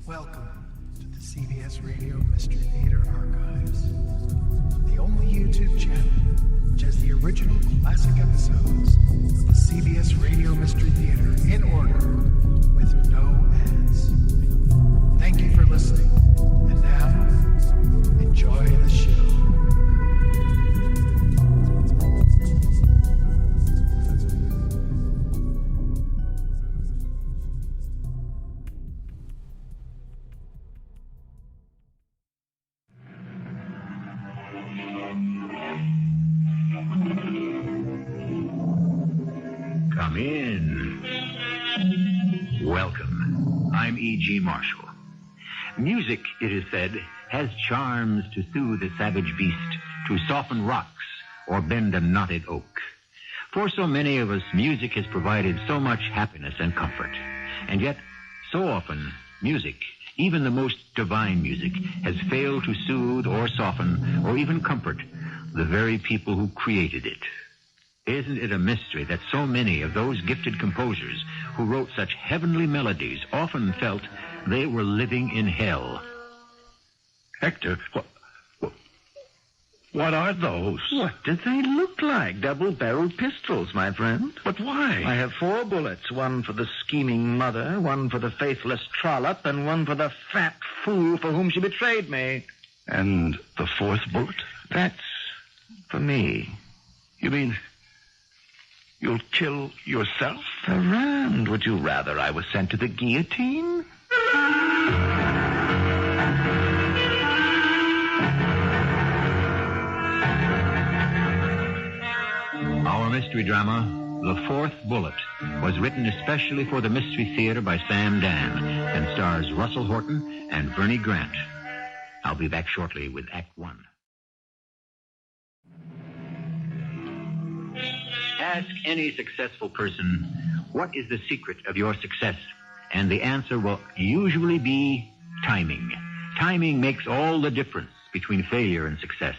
Welcome to the CBS Radio Mystery Theater Archives, the only YouTube channel which has the original classic episodes of the CBS Radio Mystery Theater in order with no ads. Thank you for listening, and now, enjoy the show. Come in. Welcome. I'm E.G. Marshall. Music, it is said, has charms to soothe a savage beast, to soften rocks, or bend a knotted oak. For so many of us, music has provided so much happiness and comfort. And yet, so often, music, even the most divine music, has failed to soothe or soften or even comfort the very people who created it. Isn't it a mystery that so many of those gifted composers who wrote such heavenly melodies often felt they were living in hell? Hector, what are those? What do they look like? Double-barreled pistols, my friend. But why? I have 4 bullets, one for the scheming mother, one for the faithless trollop, and one for the fat fool for whom she betrayed me. And the 4th bullet? That's for me. You mean you'll kill yourself? Ferrand, would you rather I was sent to the guillotine? Our mystery drama, The 4th Bullet, was written especially for the Mystery Theater by Sam Dann and stars Russell Horton and Bernie Grant. I'll be back shortly with Act 1. Ask any successful person, what is the secret of your success? And the answer will usually be timing. Timing makes all the difference between failure and success.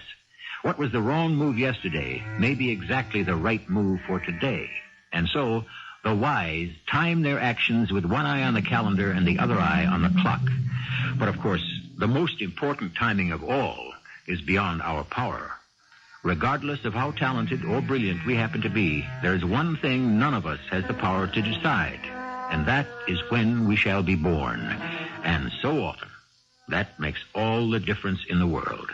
What was the wrong move yesterday may be exactly the right move for today. And so, the wise time their actions with one eye on the calendar and the other eye on the clock. But of course, the most important timing of all is beyond our power. Regardless of how talented or brilliant we happen to be, there's one thing none of us has the power to decide, and that is when we shall be born. And so often, that makes all the difference in the world.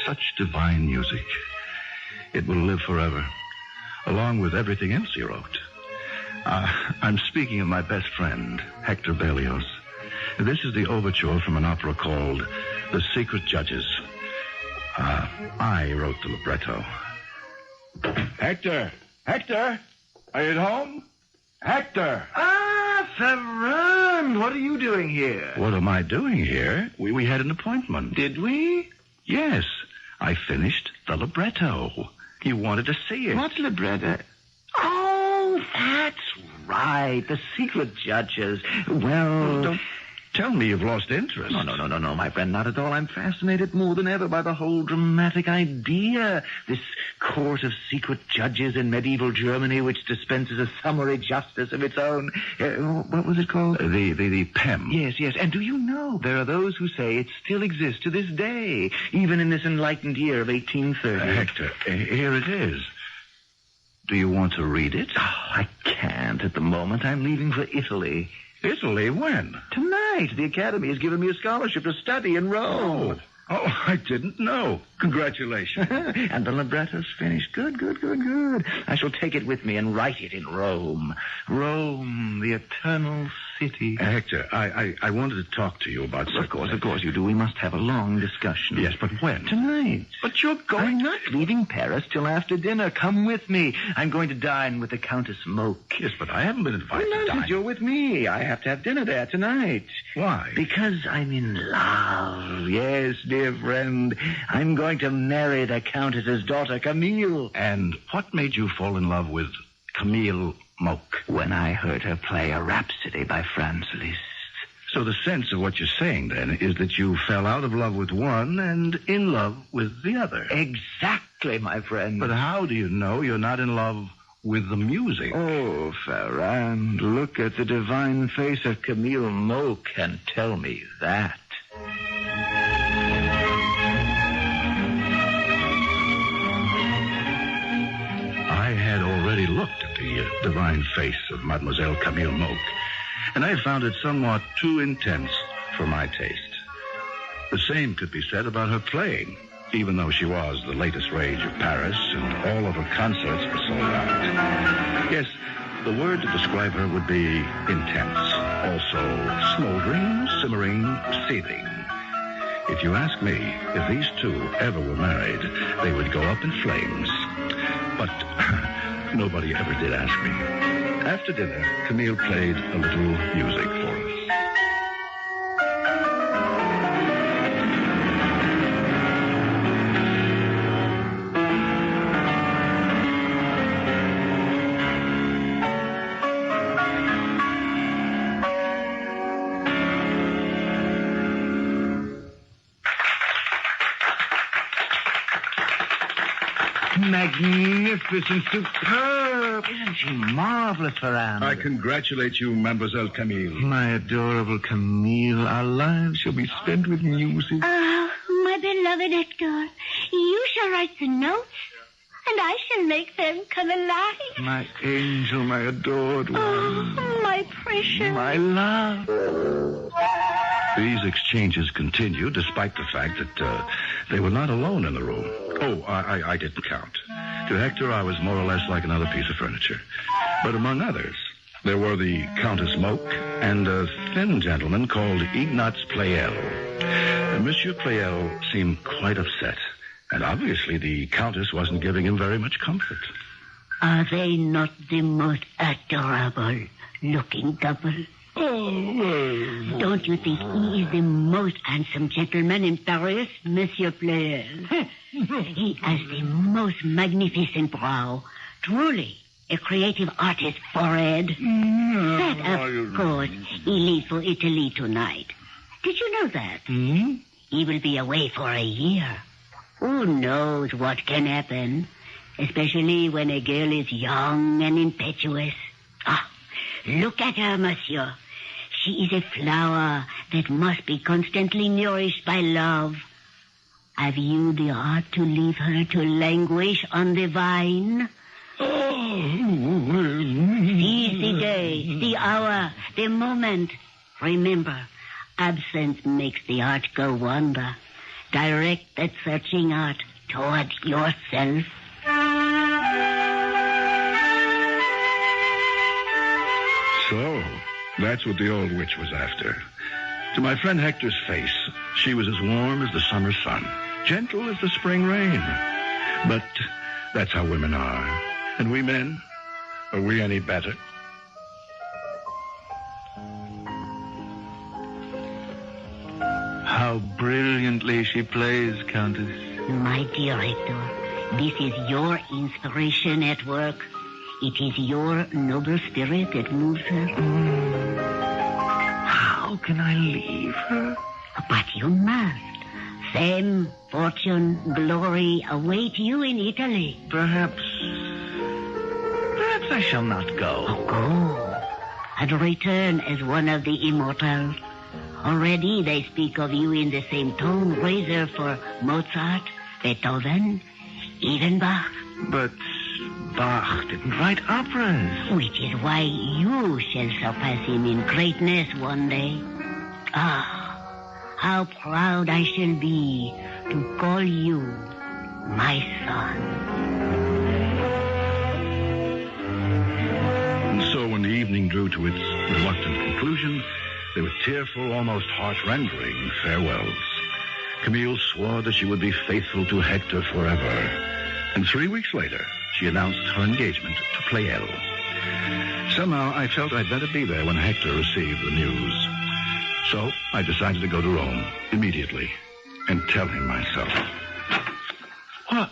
Such divine music. It will live forever, along with everything else he wrote. I'm speaking of my best friend, Hector Berlioz. This is the overture from an opera called The Secret Judges. I wrote the libretto. Hector! Hector! Are you at home? Hector! Ferrand, what are you doing here? What am I doing here? We had an appointment. Did we? Yes, I finished the libretto. You wanted to see it. What libretto? Oh, that's right. The Secret Judges. Well, Don't tell me you've lost interest. No, my friend, not at all. I'm fascinated more than ever by the whole dramatic idea. This court of secret judges in medieval Germany which dispenses a summary justice of its own. What was it called? The PEM. Yes. And do you know, there are those who say it still exists to this day, even in this enlightened year of 1830. Hector, here it is. Do you want to read it? Oh, I can't at the moment. I'm leaving for Italy. Italy? When? Tonight. The Academy has given me a scholarship to study in Rome. Oh, I didn't know. Congratulations. And the libretto's finished. Good. I shall take it with me and write it in Rome. Rome, the eternal city. Hector, I wanted to talk to you about something. Of course you do. We must have a long discussion. Yes, but when? Tonight. But you're going... I'm not leaving Paris till after dinner. Come with me. I'm going to dine with the Countess Moke. Yes, but I haven't been invited to dine. You're with me. I have to have dinner there tonight. Why? Because I'm in love. Yes, dear friend. I'm going to marry the Countess's daughter, Camille. And what made you fall in love with Camille Moke? When I heard her play a rhapsody by Franz Liszt. So the sense of what you're saying, then, is that you fell out of love with one and in love with the other. Exactly. exactly, my friend. But how do you know you're not in love with the music? Oh, Ferrand, look at the divine face of Camille Moke and tell me that. I had already looked at the divine face of Mademoiselle Camille Moke, and I found it somewhat too intense for my taste. The same could be said about her playing, even though she was the latest rage of Paris and all of her concerts were sold out. Yes, the word to describe her would be intense, also smoldering, simmering, seething. If you ask me, if these two ever were married, they would go up in flames. But nobody ever did ask me. After dinner, Camille played a little music for us. Magnificent, superb. Isn't she marvelous, Ferrand? I congratulate you, Mademoiselle Camille. My adorable Camille, our lives shall be spent with music. Ah, my beloved Hector, you shall write the notes, and I shall make them come alive. My angel, my adored one. Oh, my precious. My love. These exchanges continued despite the fact that they were not alone in the room. Oh, I didn't count. To Hector, I was more or less like another piece of furniture. But among others, there were the Countess Moke and a thin gentleman called Ignaz Pleyel. Monsieur Pleyel seemed quite upset, and obviously the Countess wasn't giving him very much comfort. Are they not the most adorable looking couple? Oh, Don't you think he is the most handsome gentleman in Paris, Monsieur Pleyel? He has the most magnificent brow. Truly, a creative artist's forehead. That, of course, he leaves for Italy tonight. Did you know that? He will be away for a year. Who knows what can happen, especially when a girl is young and impetuous. Ah, look at her, monsieur. She is a flower that must be constantly nourished by love. Have you the heart to leave her to languish on the vine? Seize the day, the hour, the moment. Remember, absence makes the heart go wander. Direct that searching heart toward yourself. So, that's what the old witch was after. To my friend Hector's face, she was as warm as the summer sun, gentle as the spring rain. But that's how women are. And we men, are we any better? How brilliantly she plays, Countess. My dear Hector, this is your inspiration at work. It is your noble spirit that moves her. How can I leave her? But you must. Fame, fortune, glory await you in Italy. Perhaps I shall not go. Oh, go. And return as one of the immortals. Already they speak of you in the same tone, reserved for Mozart, Beethoven, even Bach. But Bach didn't write operas. Which is why you shall surpass him in greatness one day. Ah, how proud I shall be to call you my son. And so when the evening drew to its reluctant conclusion, there were tearful, almost heart-rending farewells. Camille swore that she would be faithful to Hector forever. And 3 weeks later, she announced her engagement to Pleyel. Somehow, I felt I'd better be there when Hector received the news. So I decided to go to Rome immediately and tell him myself. What?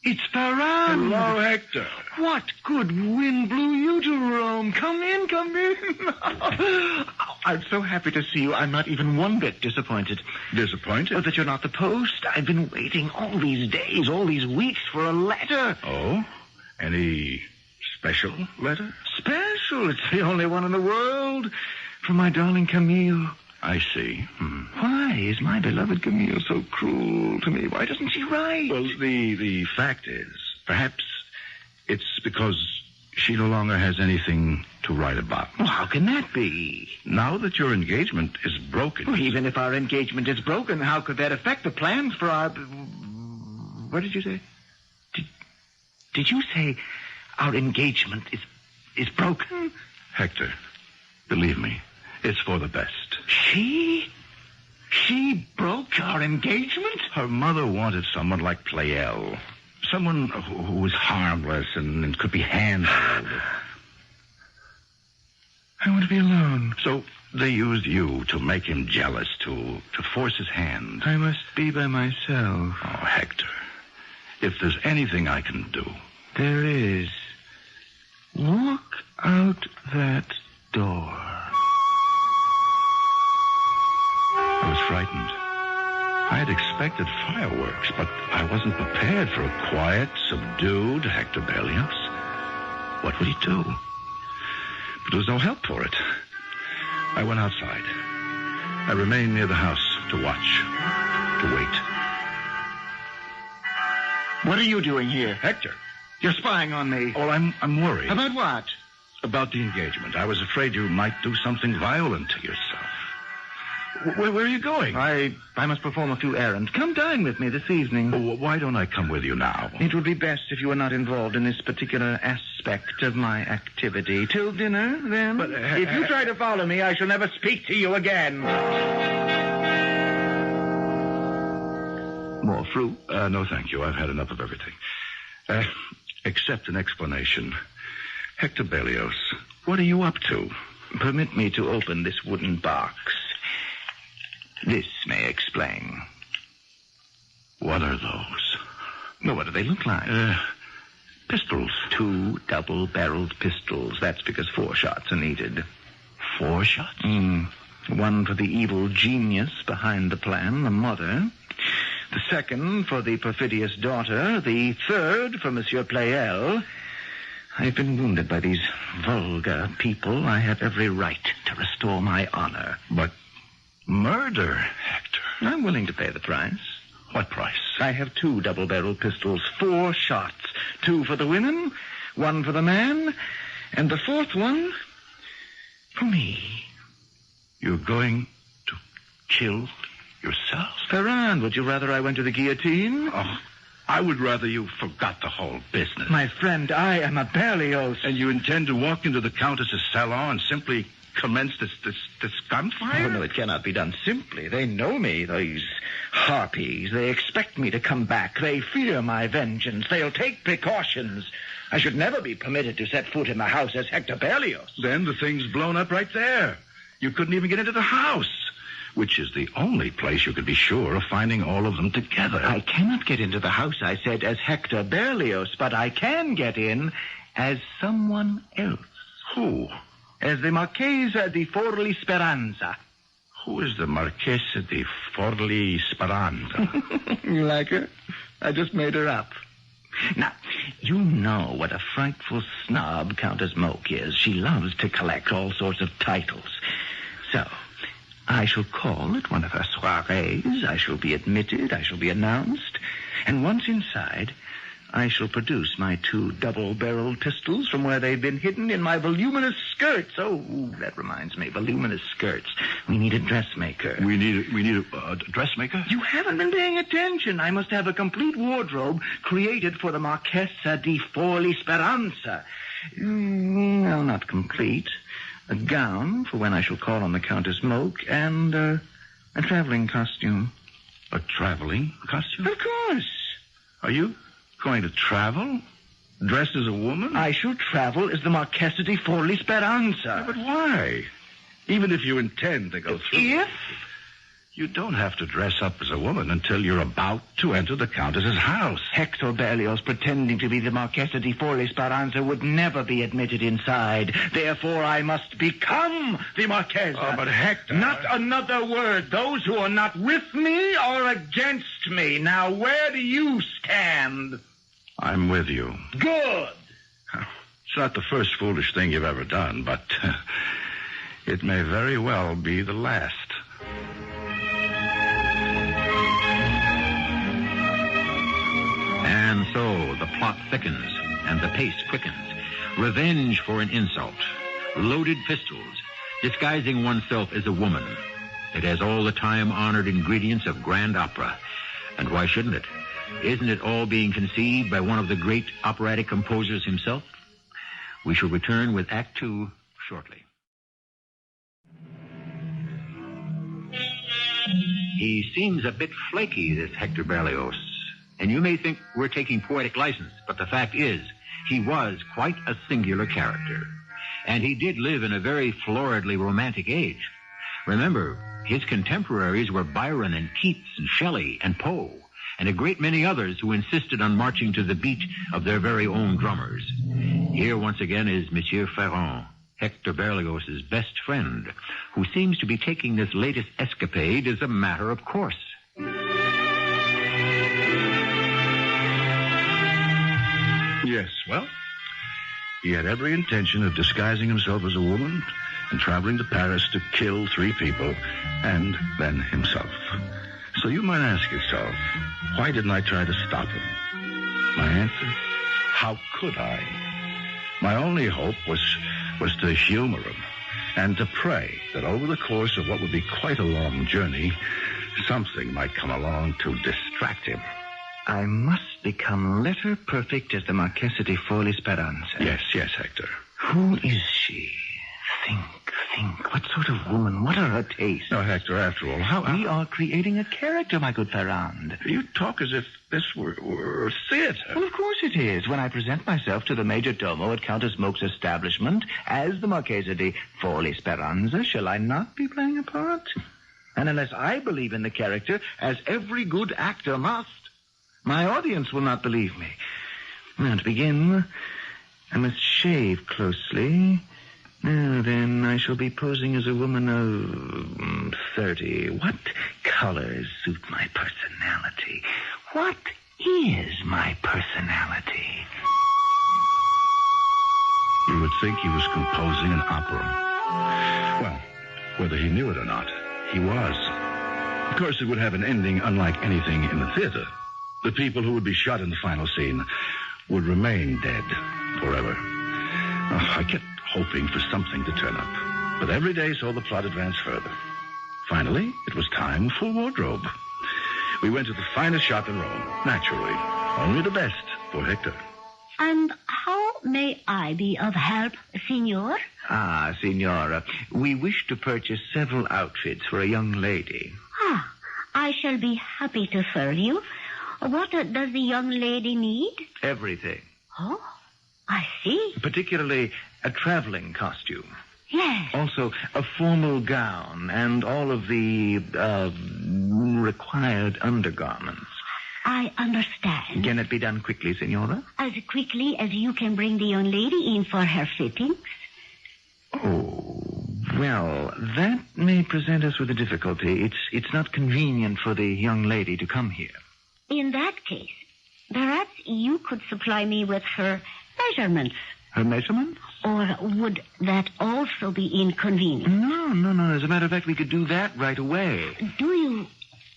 It's Ferrand. Hello, Hector. What good wind blew you to Rome? Come in, come in. I'm so happy to see you. I'm not even one bit disappointed. Disappointed? Oh, that you're not the post. I've been waiting all these days, all these weeks for a letter. Oh? Any special letter? Special? It's the only one in the world. From my darling Camille. I see. Why is my beloved Camille so cruel to me? Why doesn't she write? Well, the fact is, perhaps it's because she no longer has anything to write about. Well, how can that be? Now that your engagement is broken... Well, even if our engagement is broken, how could that affect the plans for our... What did you say? Did you say our engagement is broken? Hector, believe me, it's for the best. She broke our engagement? Her mother wanted someone like Pleyel. Someone who was harmless and could be handled. I want to be alone. So they used you to make him jealous, to force his hand. I must be by myself. Oh, Hector, if there's anything I can do... There is. Walk out that door. I was frightened. I had expected fireworks, but I wasn't prepared for a quiet, subdued Hector Berlioz. What would he do? But there was no help for it. I went outside. I remained near the house to watch, to wait. What are you doing here? Hector. You're spying on me. Oh, I'm worried. About what? About the engagement. I was afraid you might do something violent to yourself. Where are you going? I must perform a few errands. Come dine with me this evening. Oh, why don't I come with you now? It would be best if you were not involved in this particular aspect of my activity. Till dinner, then? But, if you try to follow me, I shall never speak to you again. More fruit? No, thank you. I've had enough of everything. Except an explanation. Hector Berlioz, what are you up to? Permit me to open this wooden box. This may explain. What are those? Well, what do they look like? Pistols. 2 double-barreled pistols. That's because 4 shots are needed. 4 shots? One for the evil genius behind the plan, the mother. The second for the perfidious daughter. The third for Monsieur Pleyel. I've been wounded by these vulgar people. I have every right to restore my honor. But murder, Hector. I'm willing to pay the price. What price? I have 2 double-barreled pistols, 4 shots. 2 for the women, 1 for the man, and the 4th one for me. You're going to kill yourself? Ferrand, would you rather I went to the guillotine? Oh, I would rather you forgot the whole business. My friend, I am a Berlioz. And you intend to walk into the Countess's salon and simply commence this gunfire? Oh, no, it cannot be done simply. They know me, these harpies. They expect me to come back. They fear my vengeance. They'll take precautions. I should never be permitted to set foot in the house as Hector Berlioz. Then the thing's blown up right there. You couldn't even get into the house, which is the only place you could be sure of finding all of them together. I cannot get into the house, I said, as Hector Berlioz, but I can get in as someone else. Who? As the Marchesa di Forli Speranza. Who is the Marchesa di Forli Speranza? You like her? I just made her up. Now, you know what a frightful snob Countess Moke is. She loves to collect all sorts of titles. So, I shall call at one of her soirees. I shall be admitted. I shall be announced. And once inside, I shall produce my 2 double-barreled pistols from where they've been hidden in my voluminous skirts. Oh, that reminds me, voluminous skirts. We need a dressmaker. We need a dressmaker? You haven't been paying attention. I must have a complete wardrobe created for the Marchesa di Forli Speranza. No, not complete. A gown for when I shall call on the Countess Moke, and a traveling costume. A traveling costume? Of course. Are you going to travel? Dressed as a woman? I shall travel as the Marchesa di Forli Speranza. Yeah, but why? Even if you intend to go through... If? You don't have to dress up as a woman until you're about to enter the Countess's house. Hector Berlioz pretending to be the Marchesa di Forli Speranza would never be admitted inside. Therefore, I must become the Marchesa. Oh, but Hector... Not another word. Those who are not with me are against me. Now, where do you stand? I'm with you. Good. It's not the first foolish thing you've ever done, but it may very well be the last. And so the plot thickens and the pace quickens. Revenge for an insult. Loaded pistols. Disguising oneself as a woman. It has all the time-honored ingredients of grand opera. And why shouldn't it? Isn't it all being conceived by one of the great operatic composers himself? We shall return with Act 2 shortly. He seems a bit flaky, this Hector Berlioz. And you may think we're taking poetic license, but the fact is, he was quite a singular character. And he did live in a very floridly romantic age. Remember, his contemporaries were Byron and Keats and Shelley and Poe, and a great many others who insisted on marching to the beat of their very own drummers. Here once again is Monsieur Ferrand, Hector Berlioz's best friend, who seems to be taking this latest escapade as a matter of course. Yes, well, he had every intention of disguising himself as a woman and traveling to Paris to kill 3 people and then himself. So you might ask yourself, why didn't I try to stop him? My answer, how could I? My only hope was to humor him and to pray that over the course of what would be quite a long journey, something might come along to distract him. I must become letter perfect as the Marchesa di Forli Speranza. Yes, Hector. Who is she? Think. What sort of woman? What are her tastes? No, Hector, after all, We are creating a character, my good Ferrand. You talk as if this were theater. Well, of course it is. When I present myself to the Major Domo at Countess Moke's establishment as the Marchesa di Forli Speranza, shall I not be playing a part? And unless I believe in the character, as every good actor must, my audience will not believe me. Now, to begin, I must shave closely. Now, then, I shall be posing as a woman of 30. What colors suit my personality? What is my personality? You would think he was composing an opera. Well, whether he knew it or not, he was. Of course, it would have an ending unlike anything in the theater. The people who would be shot in the final scene would remain dead forever. I kept hoping for something to turn up, but every day saw the plot advance further. Finally, it was time for wardrobe. We went to the finest shop in Rome, naturally. Only the best for Hector. And how may I be of help, Signor? Ah, Signora, we wish to purchase several outfits for a young lady. Ah, I shall be happy to serve you. What does the young lady need? Everything. Oh, I see. Particularly a traveling costume. Yes. Also, a formal gown and all of the required undergarments. I understand. Can it be done quickly, Senora? As quickly as you can bring the young lady in for her fittings? Oh, well, that may present us with a difficulty. It's not convenient for the young lady to come here. In that case, perhaps you could supply me with her measurements. Her measurements? Or would that also be inconvenient? No. As a matter of fact, we could do that right away. Do you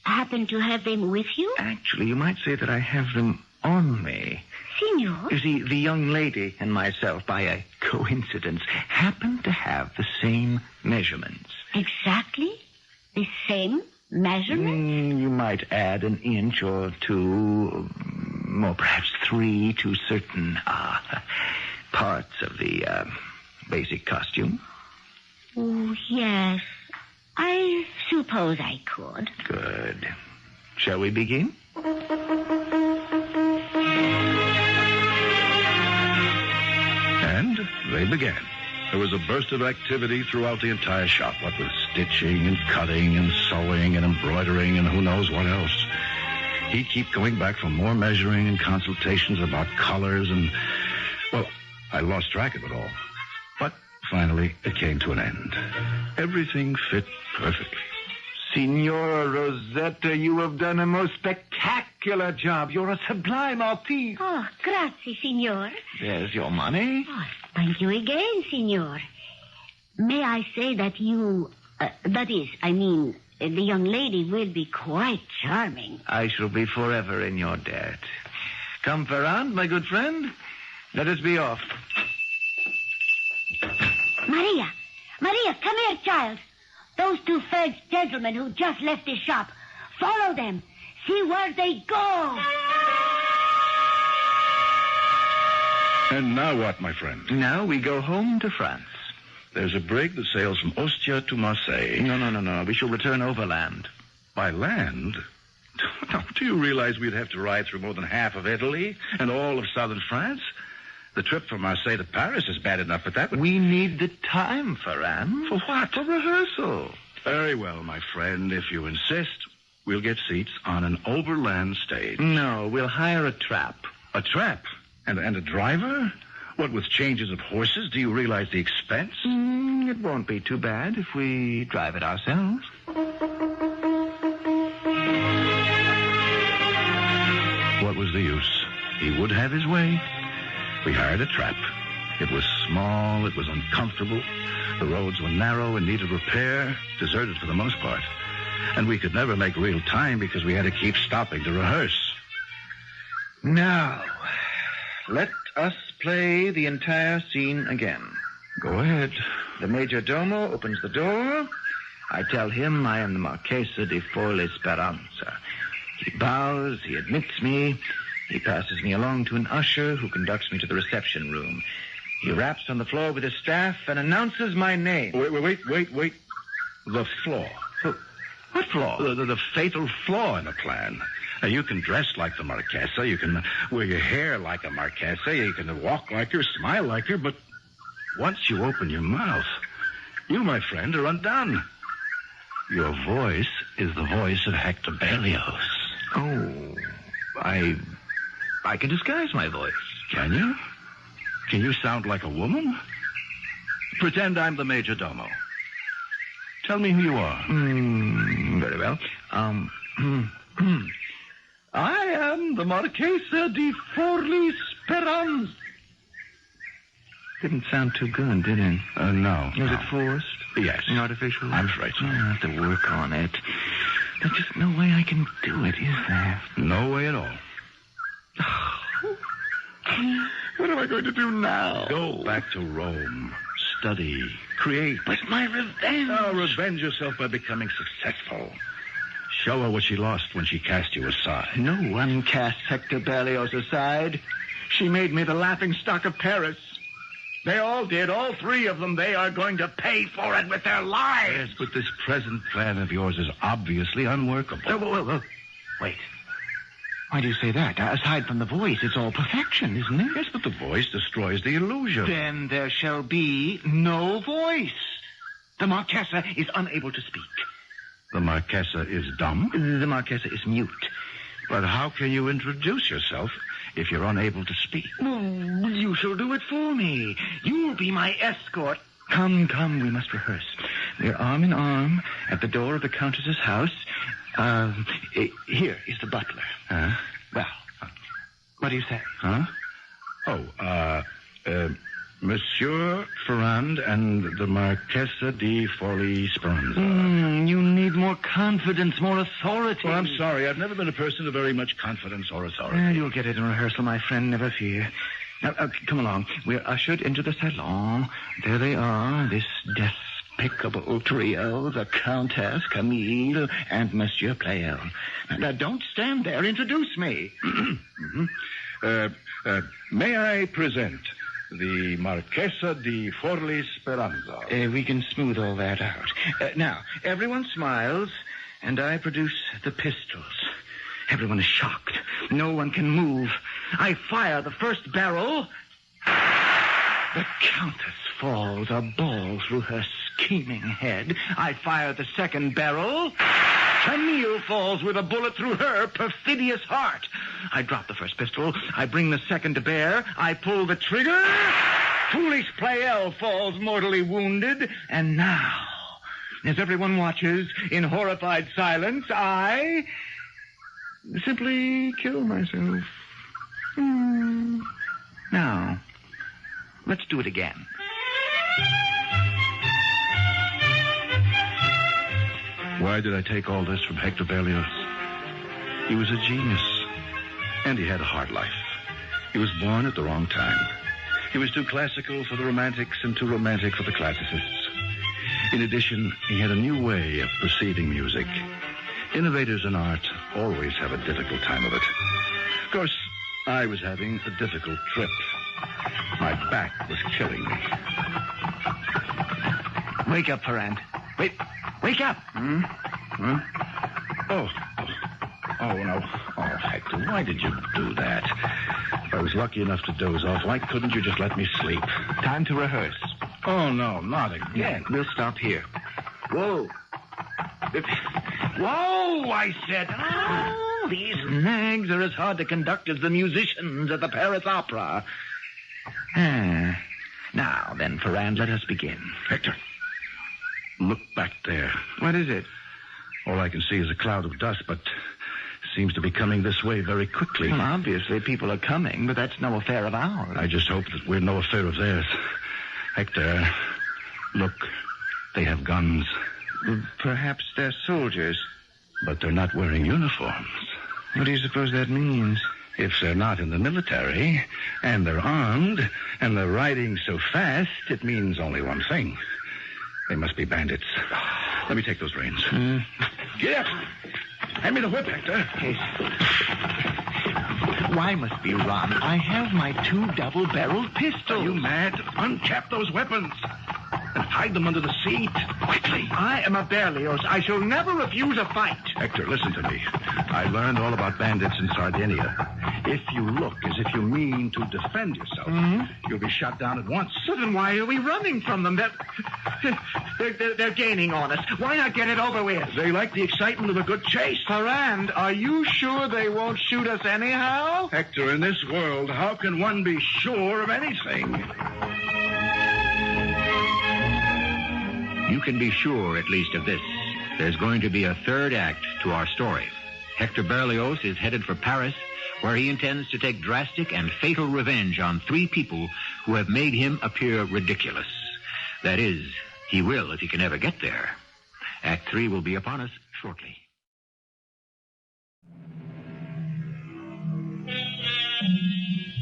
happen to have them with you? Actually, you might say that I have them on me. Signor? You see, the young lady and myself, by a coincidence, happen to have the same measurements. Exactly the same measurements? You might add an inch or two, or perhaps 3 to certain parts of the basic costume. Oh, yes. I suppose I could. Good. Shall we begin? And they began. There was a burst of activity throughout the entire shop, what with stitching and cutting and sewing and embroidering and who knows what else. He'd keep going back for more measuring and consultations about colors and, well, I lost track of it all. But finally, it came to an end. Everything fit perfectly. Signor Rosetta, you have done a most spectacular job. You're a sublime artiste. Oh, grazie, signor. There's your money. Oh, thank you again, signor. May I say that you... the young lady will be quite charming. I shall be forever in your debt. Come, Ferrand, my good friend. Let us be off. Maria, come here, child. Those two French gentlemen who just left the shop. Follow them. See where they go. And now what, my friend? Now we go home to France. There's a brig that sails from Ostia to Marseille. No. We shall return overland. By land? Do you realize we'd have to ride through more than half of Italy and all of southern France? The trip from Marseille to Paris is bad enough, but that would... We need the time, Ferrand. For what? For rehearsal. Very well, my friend. If you insist, we'll get seats on an overland stage. No, we'll hire a trap. A trap? And a driver? What, with changes of horses? Do you realize the expense? It won't be too bad if we drive it ourselves. What was the use? He would have his way. We hired a trap. It was small, it was uncomfortable. The roads were narrow and needed repair, deserted for the most part. And we could never make real time because we had to keep stopping to rehearse. Now, let us play the entire scene again. Go ahead. The major domo opens the door. I tell him I am the Marchesa di Forlì Speranza. He bows, he admits me. He passes me along to an usher who conducts me to the reception room. He raps on the floor with his staff and announces my name. Wait. The flaw. What flaw? The fatal flaw in the plan. You can dress like the Marchesa. You can wear your hair like a Marchesa. You can walk like her, smile like her. But once you open your mouth, you, my friend, are undone. Your voice is the voice of Hector Berlioz. Oh, I can disguise my voice. Can you? Can you sound like a woman? Pretend I'm the major domo. Tell me who you are. Very well. I am the Marchesa di Forlì Speranza. Didn't sound too good, did it? No. Was it forced? Yes. Artificial? I'm afraid so. I have to work on it. There's just no way I can do it, is there? No way at all. What am I going to do now? Go back to Rome. Study. Create. But my revenge. Oh, revenge yourself by becoming successful. Show her what she lost when she cast you aside. No one cast Hector Berlioz aside. She made me the laughingstock of Paris. They all did, all three of them. They are going to pay for it with their lives. Yes, but this present plan of yours is obviously unworkable. Wait. Why do you say that? Aside from the voice, it's all perfection, isn't it? Yes, but the voice destroys the illusion. Then there shall be no voice. The Marchesa is unable to speak. The Marchesa is dumb? The Marchesa is mute. But how can you introduce yourself if you're unable to speak? Oh, you shall do it for me. You'll be my escort. Come, we must rehearse. We're arm in arm at the door of the Countess's house. Here is the butler. Huh? Well, what do you say? Huh? Monsieur Ferrand and the Marchesa di Forlì Speranza. You need more confidence, more authority. Well, I'm sorry. I've never been a person of very much confidence or authority. You'll get it in rehearsal, my friend. Never fear. Now, come along. We're ushered into the salon. There they are, this despicable trio, the Countess, Camille, and Monsieur Pleyel. Now, don't stand there. Introduce me. May I present the Marchesa di Forlì Speranza? We can smooth all that out. Now, everyone smiles, and I produce the pistols. Everyone is shocked. No one can move. I fire the first barrel. The Countess falls, a ball through her scheming head. I fire the second barrel. Camille falls with a bullet through her perfidious heart. I drop the first pistol. I bring the second to bear. I pull the trigger. Foolish Pleyel falls mortally wounded. And now, as everyone watches in horrified silence, I simply kill myself. Now, let's do it again. Why did I take all this from Hector Berlioz? He was a genius, and he had a hard life. He was born at the wrong time. He was too classical for the romantics and too romantic for the classicists. In addition, he had a new way of perceiving music. Innovators in art always have a difficult time of it. Of course, I was having a difficult trip. My back was killing me. Wake up, Ferrand. Wake up. Oh, no. Oh, Hector, why did you do that? If I was lucky enough to doze off, why couldn't you just let me sleep? Time to rehearse. Oh, no, not again. We'll stop here. Whoa. Whoa, I said. Oh, these nags are as hard to conduct as the musicians at the Paris Opera. Now then, Ferrand, let us begin. Hector, look back there. What is it? All I can see is a cloud of dust, but seems to be coming this way very quickly. Well, obviously, people are coming, but that's no affair of ours. I just hope that we're no affair of theirs. Hector, look, they have guns. Perhaps they're soldiers. But they're not wearing uniforms. What do you suppose that means? If they're not in the military, and they're armed, and they're riding so fast, it means only one thing. They must be bandits. Let me take those reins. Get up! Hand me the whip, Hector. Yes. Why must we run? I have my 2 double-barreled pistols. Are you mad? Uncap those weapons and hide them under the seat. Quickly. I am a Berlioz. I shall never refuse a fight. Hector, listen to me. I learned all about bandits in Sardinia. If you look as if you mean to defend yourself, you'll be shot down at once. So then why are we running from them? They're gaining on us. Why not get it over with? They like the excitement of a good chase. Ferrand, are you sure they won't shoot us anyhow? Hector, in this world, how can one be sure of anything? You can be sure, at least, of this. There's going to be a third act to our story. Hector Berlioz is headed for Paris, where he intends to take drastic and fatal revenge on 3 people who have made him appear ridiculous. That is, he will if he can ever get there. Act 3 will be upon us shortly.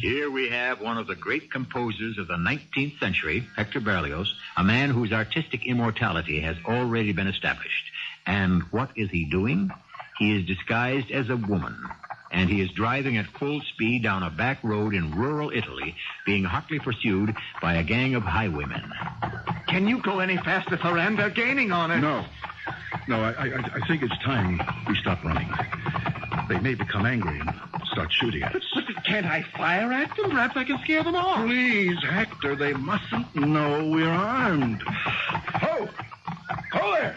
Here we have one of the great composers of the 19th century, Hector Berlioz, a man whose artistic immortality has already been established. And what is he doing? He is disguised as a woman, and he is driving at full speed down a back road in rural Italy, being hotly pursued by a gang of highwaymen. Can you go any faster, Ferrand? They're gaining on us. No, I think it's time we stop running. They may become angry and start shooting at us. But can't I fire at them? Perhaps I can scare them off. Please, Hector, they mustn't know we're armed. Ho! Ho there!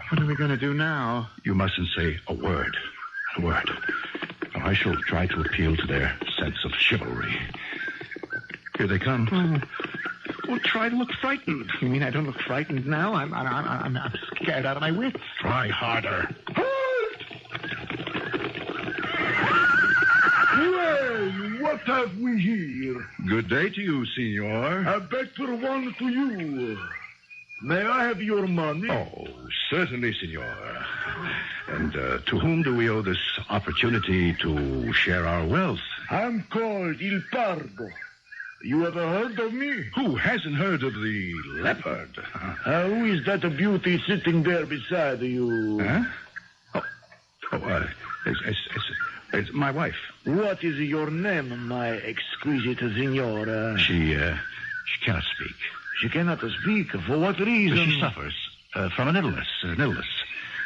What are we going to do now? You mustn't say a word. A word. I shall try to appeal to their sense of chivalry. Here they come. Well, try to look frightened. You mean I don't look frightened now? I'm scared out of my wits. Try harder. Well, what have we here? Good day to you, senor. A better one to you. May I have your money? Oh, certainly, senor. And to whom do we owe this opportunity to share our wealth? I'm called Il Pardo. You ever heard of me? Who hasn't heard of the leopard? Who is that beauty sitting there beside you? Huh? It's my wife. What is your name, my exquisite signora? She cannot speak. She cannot speak. For what reason? She suffers from an illness.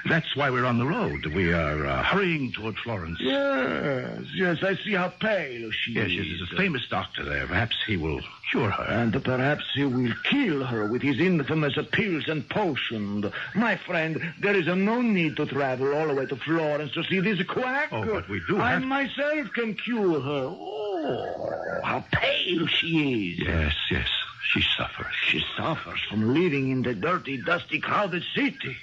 That's why we're on the road. We are hurrying toward Florence. Yes, I see how pale she Yes, is. there's a famous doctor there. Perhaps he will cure her. And perhaps he will kill her with his infamous pills and potions. My friend, there is no need to travel all the way to Florence to see this quack. Oh, but we do I have... myself can cure her. Oh, how pale she is. Yes. She suffers. She suffers from living in the dirty, dusty, crowded city.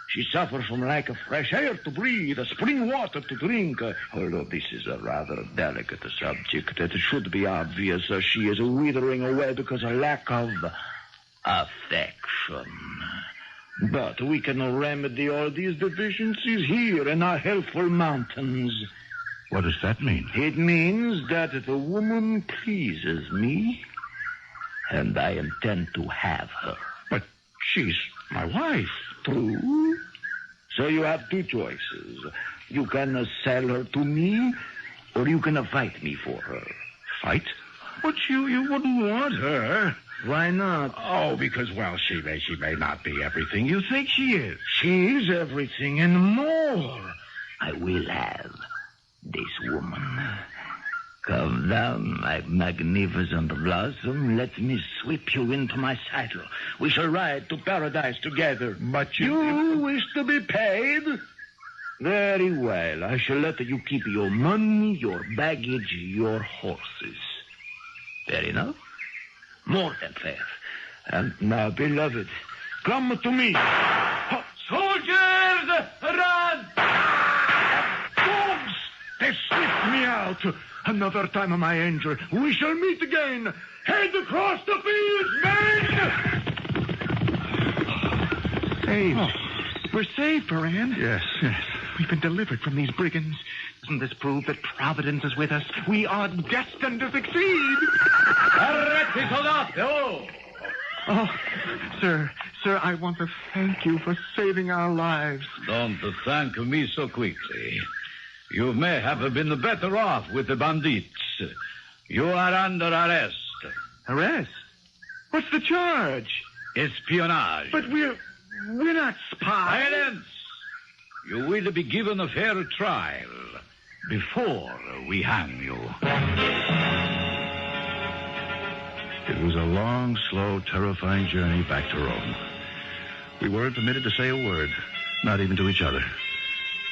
She suffers from lack of fresh air to breathe, spring water to drink. Although this is a rather delicate subject, it should be obvious she is withering away because of lack of affection. But we can remedy all these deficiencies here in our healthful mountains. What does that mean? It means that the woman pleases me, and I intend to have her. But she's my wife. True. So you have two choices. You can sell her to me, or you can fight me for her. Fight? But you wouldn't want her. Why not? Oh, because, well, she may not be everything you think she is. She is everything and more. I will have this woman. Come down, my magnificent blossom. Let me sweep you into my saddle. We shall ride to paradise together. But you wish to be paid? Very well. I shall let you keep your money, your baggage, your horses. Fair enough? More than fair. And now, beloved, come to me. Soldiers, run! Dogs! They sniffed me out. Another time of my angel. We shall meet again. Head across the fields, men! Saved. Oh, we're saved, Baran. Yes. We've been delivered from these brigands. Doesn't this prove that Providence is with us? We are destined to succeed. Oh, sir, I want to thank you for saving our lives. Don't thank me so quickly. You may have been better off with the bandits. You are under arrest. Arrest? What's the charge? Espionage. But we're not spies. Silence! You will be given a fair trial before we hang you. It was a long, slow, terrifying journey back to Rome. We weren't permitted to say a word, not even to each other.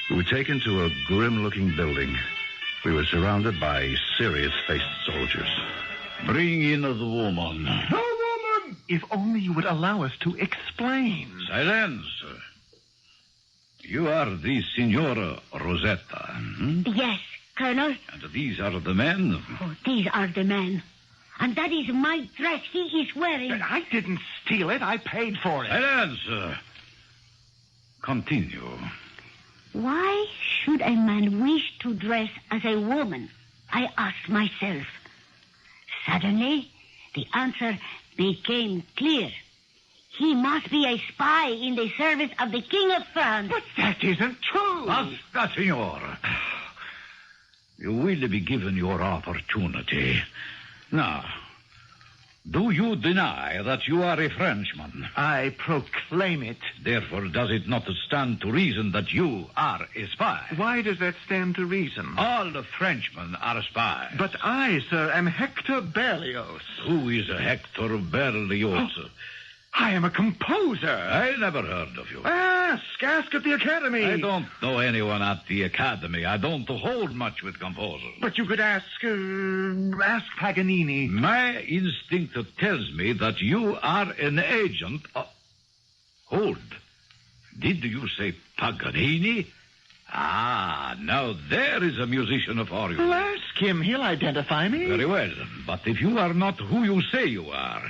We were taken to a grim-looking building. We were surrounded by serious-faced soldiers. Bring in the woman. No woman! If only you would allow us to explain. Silence. You are the Signora Rosetta. Yes, Colonel. And these are the men? Oh, these are the men. And that is my dress he is wearing. I didn't steal it. I paid for it. Silence. Continue. Why should a man wish to dress as a woman? I asked myself. Suddenly, the answer became clear. He must be a spy in the service of the King of France. But that isn't true. Basta, Signor. You will be given your opportunity. Now, do you deny that you are a Frenchman? I proclaim it. Therefore, does it not stand to reason that you are a spy? Why does that stand to reason? All the Frenchmen are spies. But I, sir, am Hector Berlioz. Who is Hector Berlioz? Oh, I am a composer. I never heard of you. Ask at the Academy. I don't know anyone at the Academy. I don't hold much with composers. But you could ask Paganini. My instinct tells me that you are an agent. Hold. Did you say Paganini? Now there is a musician for you. Well, ask him. He'll identify me. Very well. But if you are not who you say you are,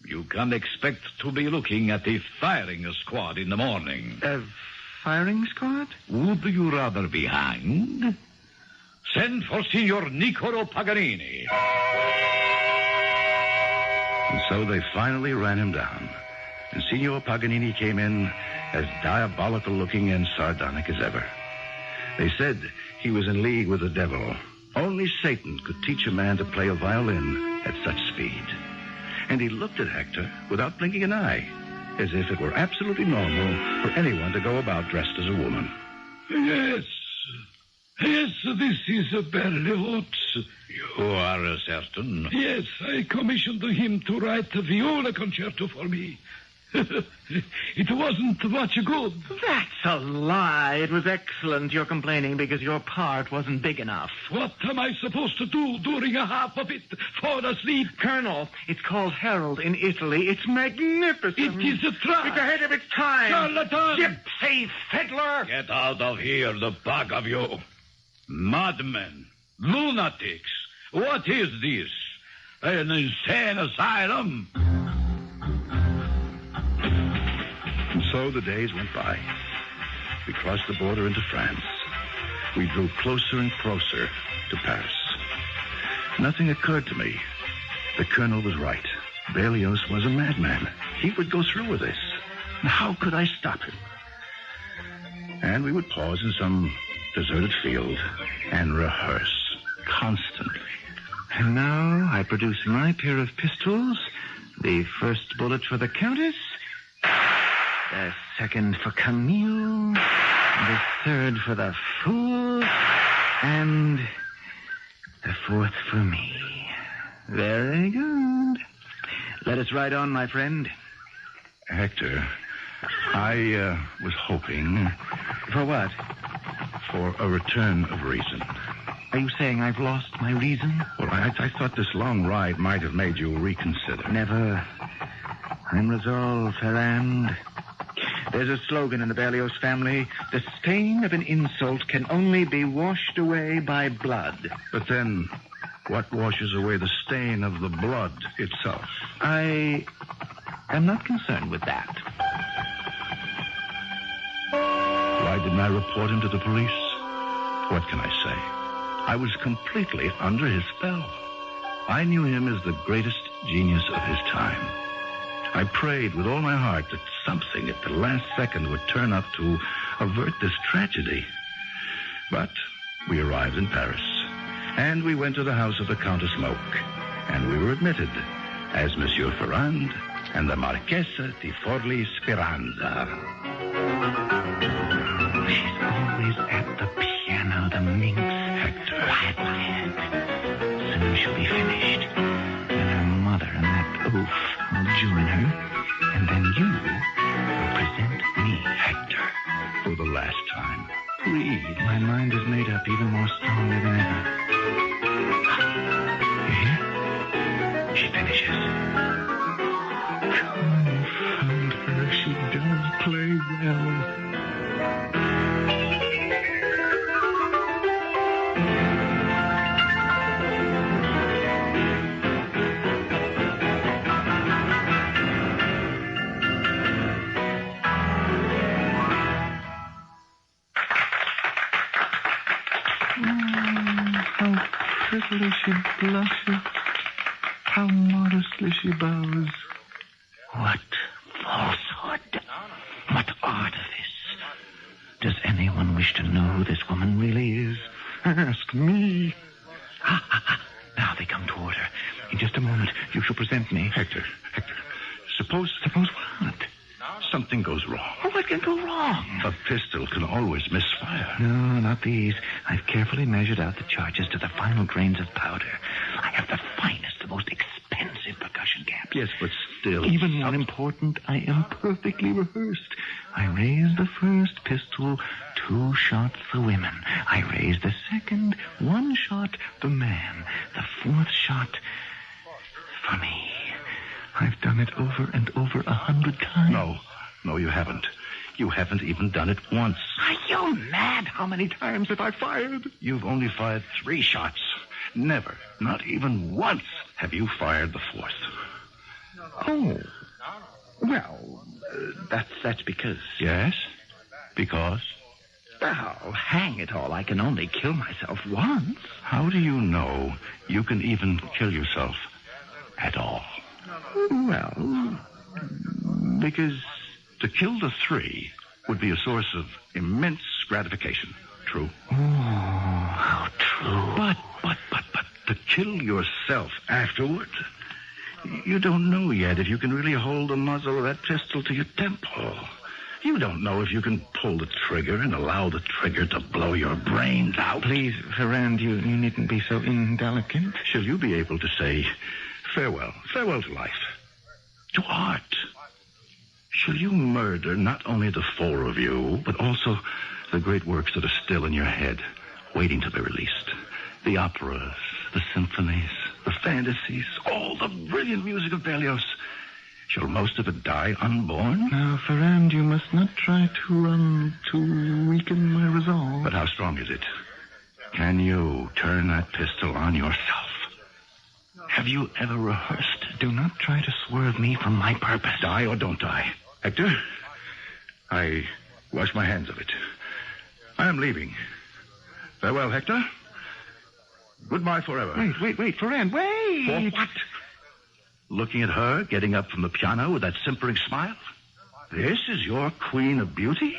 you can expect to be looking at a firing squad in the morning. A firing squad? Would you rather be hanged? Send for Signor Niccolo Paganini. And so they finally ran him down. And Signor Paganini came in as diabolical-looking and sardonic as ever. They said he was in league with the devil. Only Satan could teach a man to play a violin at such speed. And he looked at Hector without blinking an eye. as if it were absolutely normal for anyone to go about dressed as a woman. Yes. Yes, this is Berlioz. You are certain? Yes, I commissioned him to write a viola concerto for me. It wasn't much good. That's a lie. It was excellent. You're complaining because your part wasn't big enough. What am I supposed to do during a half of it? Fall asleep? Colonel, it's called Harold in Italy. It's magnificent. It is a trap. It's ahead of its time. Charlatan! Gypsy fiddler! Get out of here, the bug of you. Madmen. Lunatics. What is this? An insane asylum? And so the days went by. We crossed the border into France. We drew closer and closer to Paris. Nothing occurred to me. The colonel was right. Berlioz was a madman. He would go through with this. And how could I stop him? And we would pause in some deserted field and rehearse constantly. And now I produce my pair of pistols. The first bullet for the Countess. The second for Camille. The third for the fool. And the fourth for me. Very good. Let us ride on, my friend. Hector, I was hoping... For what? For a return of reason. Are you saying I've lost my reason? Well, I thought this long ride might have made you reconsider. Never. I'm resolved, Ferrand. There's a slogan in the Berlioz family. The stain of an insult can only be washed away by blood. But then, what washes away the stain of the blood itself? I am not concerned with that. Why didn't I report him to the police? What can I say? I was completely under his spell. I knew him as the greatest genius of his time. I prayed with all my heart that something at the last second would turn up to avert this tragedy. But we arrived in Paris, and we went to the house of the Countess Moke, and we were admitted as Monsieur Ferrand and the Marchesa di Forli Speranza. She's always at the piano, the minx. Hector. Quiet. Soon she'll be finished. Then her mother and that oaf will join her. And then you will present me. Hector, for the last time, please. My mind is made up even more strongly than ever. You hear? She finishes. Confound her. She does play well. Prettily she blushes, how modestly she bows. What falsehood! What artifice! Does anyone wish to know who this woman really is? Ask me. Now they come toward her. In just a moment, you shall present me. Hector, suppose what? something goes wrong. What can go wrong? A pistol can always misfire. No, not these. I've carefully measured out the charges to the final grains of powder. I have the finest, the most expensive percussion caps. Yes, but still... Even more important, I am perfectly rehearsed. I raise the first pistol, 2 shots the women. I raise the second, 1 shot the man. The 4th shot for me. I've done it over and over 100 times. No, you haven't. You haven't even done it once. Are you mad? How many times have I fired? You've only fired 3 shots. Never, not even once, have you fired the 4th. Oh. Well, that's because... Yes? Because? Well, hang it all, I can only kill myself once. How do you know you can even kill yourself at all? Well, because... To kill the 3 would be a source of immense gratification. True? Oh, how true. But to kill yourself afterward, You don't know yet if you can really hold the muzzle of that pistol to your temple. You don't know if you can pull the trigger and allow the trigger to blow your brains out. Please, Ferrand, you needn't be so indelicate. Shall you be able to say farewell to life, to art? Shall you murder not only the four of you, but also the great works that are still in your head, waiting to be released? The operas, the symphonies, the fantasies, all the brilliant music of Berlioz. Shall most of it die unborn? Now, Ferrand, you must not try to weaken my resolve. But how strong is it? Can you turn that pistol on yourself? Have you ever rehearsed? Do not try to swerve me from my purpose. Die or don't die. Hector, I wash my hands of it. I am leaving. Farewell, Hector. Goodbye forever. Wait, Ferrand, wait! For what? Looking at her, getting up from the piano with that simpering smile? This is your queen of beauty?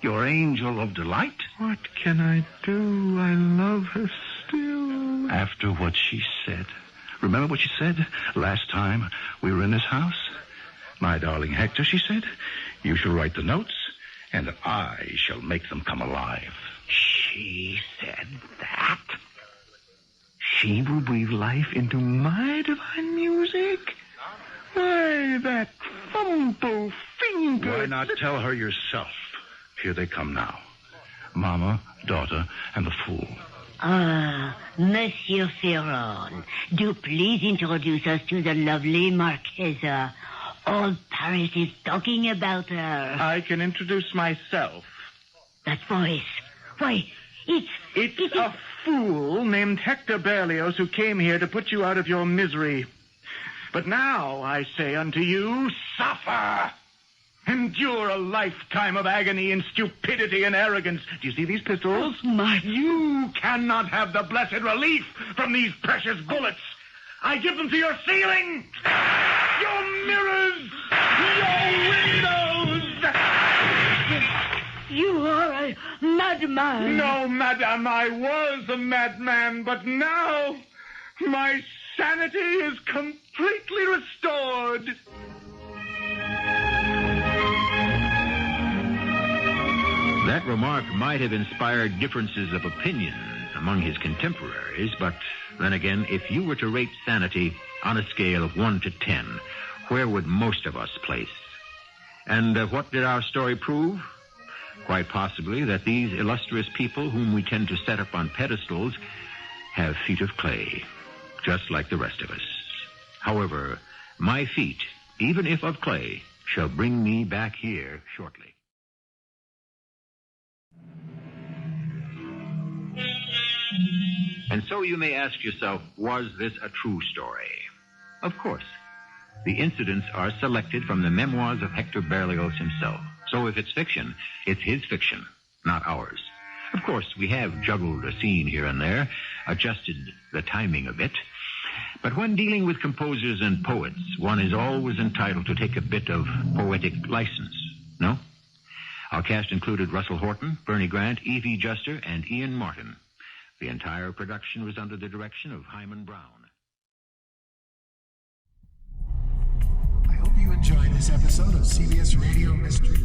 Your angel of delight? What can I do? I love her still. After what she said. Remember what she said last time we were in this house? My darling Hector, she said, you shall write the notes, and I shall make them come alive. She said that? She will breathe life into my divine music? Why, that fumble finger... Why not tell her yourself? Here they come now. Mama, daughter, and the fool. Ah, Monsieur Ferron, do please introduce us to the lovely Marquesa. All Paris is talking about her. I can introduce myself. That voice. Why, It's a fool named Hector Berlioz who came here to put you out of your misery. But now I say unto you, suffer! Endure a lifetime of agony and stupidity and arrogance. Do you see these pistols? You cannot have the blessed relief from these precious bullets. I give them to your ceiling, your mirrors, your windows. you are a madman. No, madame, I was a madman, but now my sanity is completely restored. That remark might have inspired differences of opinion among his contemporaries, but then again, if you were to rate sanity on a scale of 1 to 10, where would most of us place? And what did our story prove? Quite possibly that these illustrious people whom we tend to set up on pedestals have feet of clay, just like the rest of us. However, my feet, even if of clay, shall bring me back here shortly. And so you may ask yourself, was this a true story? Of course. The incidents are selected from the memoirs of Hector Berlioz himself. So if it's fiction, it's his fiction, not ours. Of course, we have juggled a scene here and there, adjusted the timing a bit. But when dealing with composers and poets, one is always entitled to take a bit of poetic license, no? Our cast included Russell Horton, Bernie Grant, Evie Juster, and Ian Martin. The entire production was under the direction of Hyman Brown. I hope you enjoyed this episode of CBS Radio Mystery